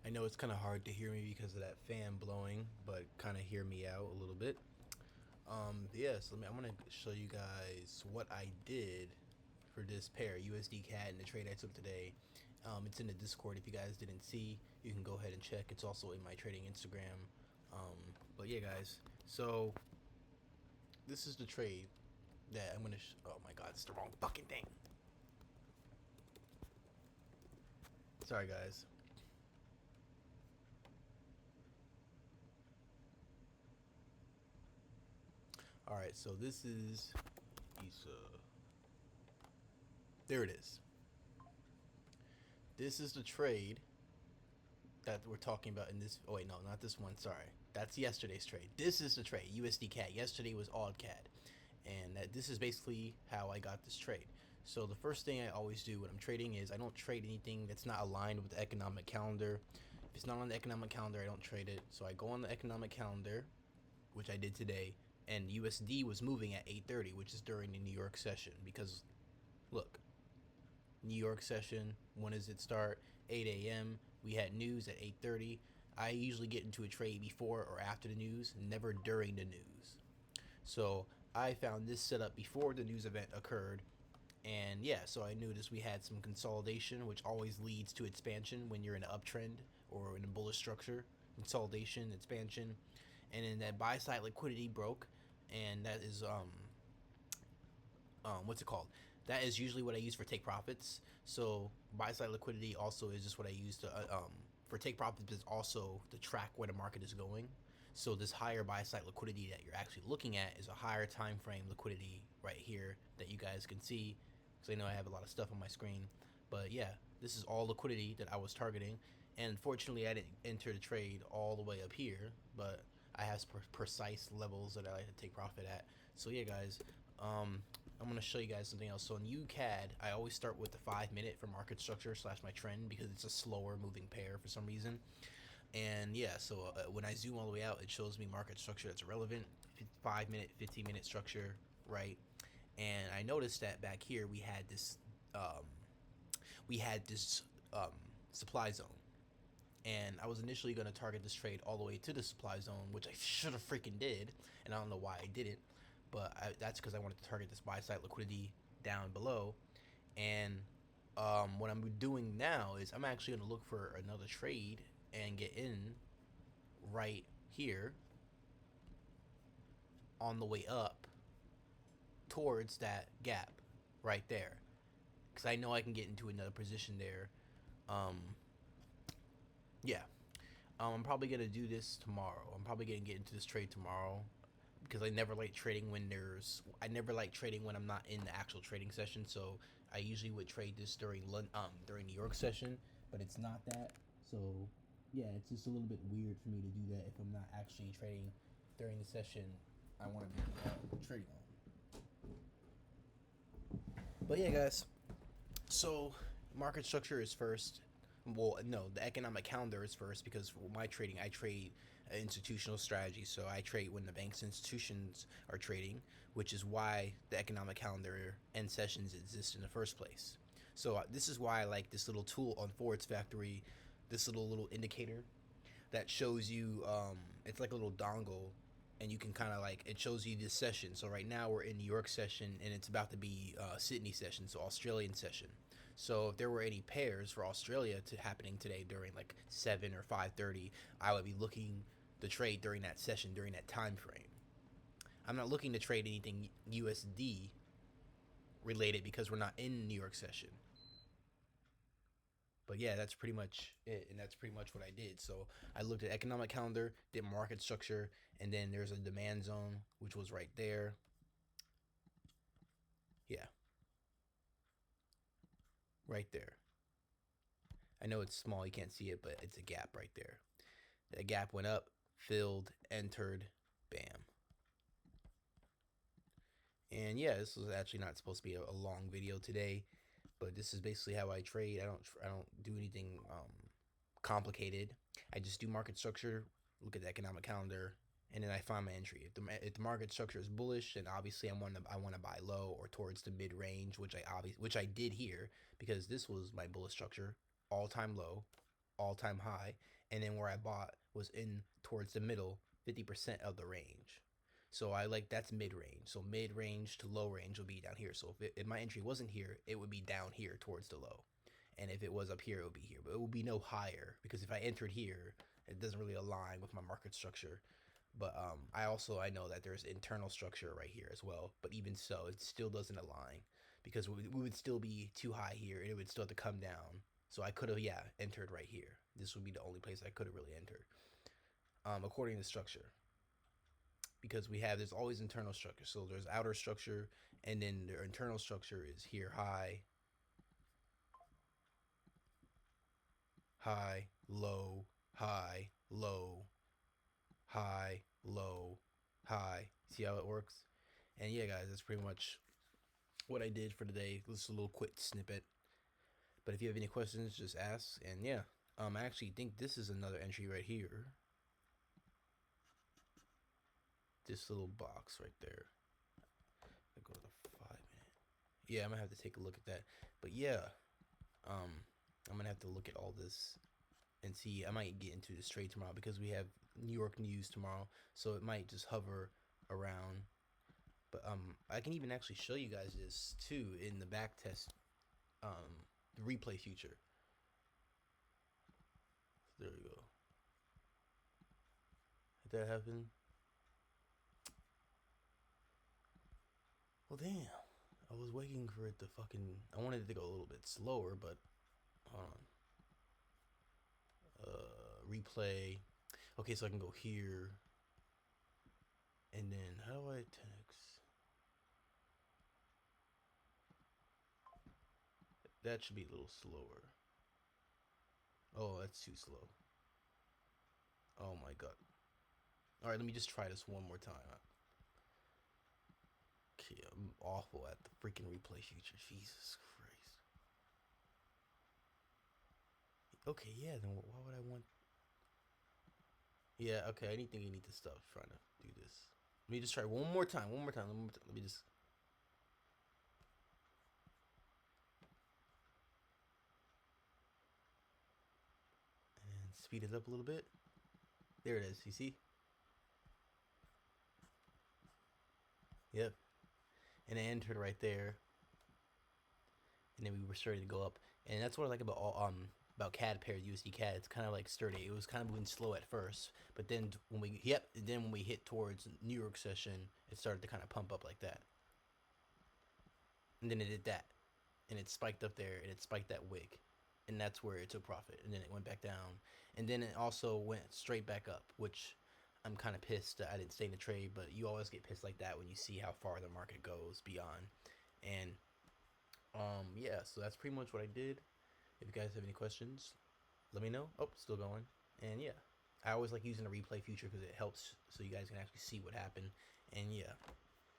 I know it's kind of hard to hear me because of that fan blowing, but kind of hear me out a little bit. Yeah, so I'm gonna show you guys what I did for this pair, USD CAD, and the trade I took today. It's in the Discord. If you guys didn't see, you can go ahead and check. It's also in my trading Instagram. But yeah, guys. So this is the trade that I'm gonna. Oh my God, it's the wrong fucking thing. Sorry, guys. All right, so this is Isa. There it is. This is the trade that we're talking about in this. Oh wait, no, not this one. Sorry, that's yesterday's trade. This is the trade, USD CAD. Yesterday was AUD CAD, and this is basically how I got this trade. So the first thing I always do when I'm trading is I don't trade anything that's not aligned with the economic calendar. If it's not on the economic calendar, I don't trade it. So I go on the economic calendar, which I did today, and USD was moving at 8:30, which is during the New York session. Because look, New York session. When does it start? 8 a.m. We had news at 8:30. I usually get into a trade before or after the news, never during the news. So I found this setup before the news event occurred, and yeah, so I noticed we had some consolidation, which always leads to expansion when you're in an uptrend or in a bullish structure. Consolidation, expansion, and then that buy side liquidity broke, and that is what's it called? That is usually what I use for take profits. So buy side liquidity also is just what I use to for take profits, is also to track where the market is going. So this higher buy side liquidity that you're actually looking at is a higher time frame liquidity right here that you guys can see. Because I know I have a lot of stuff on my screen, but yeah, this is all liquidity that I was targeting. And unfortunately, I didn't enter the trade all the way up here, but I have precise levels that I like to take profit at. So yeah, guys, um, I'm gonna show you guys something else. So in UCAD, I always start with the 5 minute for market structure slash my trend because it's a slower moving pair for some reason. And yeah, so when I zoom all the way out, it shows me market structure that's relevant, 5 minute, 15 minute structure, right? And I noticed that back here um, we had this supply zone, and I was initially going to target this trade all the way to the supply zone, which I should have freaking did, and I don't know why I didn't, but that's because I wanted to target this buy side liquidity down below. And what I'm doing now is I'm actually going to look for another trade and get in right here on the way up towards that gap right there, because I know I can get into another position there. Um, yeah, I'm probably gonna do this tomorrow. I'm probably gonna get into this trade tomorrow because I never like trading when I'm not in the actual trading session. So I usually would trade this during New York session, but it's not that. So yeah, it's just a little bit weird for me to do that if I'm not actually trading during the session I want to be trading on. But yeah, guys. So market structure is first. Well, no, the economic calendar is first because for my trading, I trade institutional strategy. So I trade when the bank's institutions are trading, which is why the economic calendar and sessions exist in the first place. So this is why I like this little tool on Forex Factory, this little indicator that shows you. It's like a little dongle, and you can kind of like it shows you this session. So right now we're in New York session, and it's about to be Sydney session, so Australian session. So if there were any pairs for Australia to happening today during like 7 or 5:30, I would be looking to trade during that session during that time frame. I'm not looking to trade anything USD related because we're not in New York session. But yeah, that's pretty much it, and that's pretty much what I did. So I looked at economic calendar, did market structure, and then there's a demand zone which was right there. Yeah, right there. I know it's small, you can't see it, but it's a gap right there. That gap went up, filled, entered, bam. And yeah, this was actually not supposed to be a long video today, but this is basically how I trade. I don't do anything complicated. I just do market structure, look at the economic calendar, and then I find my entry. If the market structure is bullish, then obviously I want to buy low or towards the mid range, which I did here because this was my bullish structure, all time low. all-time high, and then where I bought was in towards the middle, 50% of the range. So I like that's mid range. So mid range to low range will be down here. So if my entry wasn't here, it would be down here towards the low. And if it was up here, it would be here. But it would be no higher because if I entered here, it doesn't really align with my market structure. But I know that there's internal structure right here as well. But even so, it still doesn't align because we would still be too high here and it would still have to come down. So I could have entered right here. This would be the only place I could have really entered according to structure, because there's always internal structure. So there's outer structure, and then the internal structure is here high, high, low, high, low, high, low, high. See how it works? And yeah, guys, that's pretty much what I did for today. This is a little quick snippet. But if you have any questions, just ask. And yeah, I actually think this is another entry right here. This little box right there. I go to the 5 minute. Yeah, I'm gonna have to take a look at that. But yeah, I'm gonna have to look at all this and see. I might get into this trade tomorrow because we have New York news tomorrow, so it might just hover around. But I can even actually show you guys this too in the back test, the replay future. There we go. Did that happen? Well, damn. I was waiting for it to fucking. I wanted it to go a little bit slower, but hold on. Replay. Okay, so I can go here, and then how do I 10x? That should be a little slower. Oh, that's too slow. Oh my god. All right, let me just try this one more time. Okay, I'm awful at the freaking replay feature. Jesus Christ. Okay, yeah, then why would I want... Yeah, okay, I think I need to stop trying to do this. Let me just try one more time. Let me just... And speed it up a little bit. There it is, you see? Yep. And I entered right there. And then we were starting to go up. And that's what I like about CAD pairs, USD CAD. It's kind of like sturdy. It was kind of moving slow at first, but then when we hit towards New York session, it started to kind of pump up like that. And then it did that, and it spiked up there, and it spiked that wick, and that's where it took profit. And then it went back down, and then it also went straight back up, which I'm kind of pissed that I didn't stay in the trade. But you always get pissed like that when you see how far the market goes beyond. And yeah, so that's pretty much what I did. If you guys have any questions, let me know. Oh, still going. And yeah, I always like using a replay feature because it helps so you guys can actually see what happened. And yeah.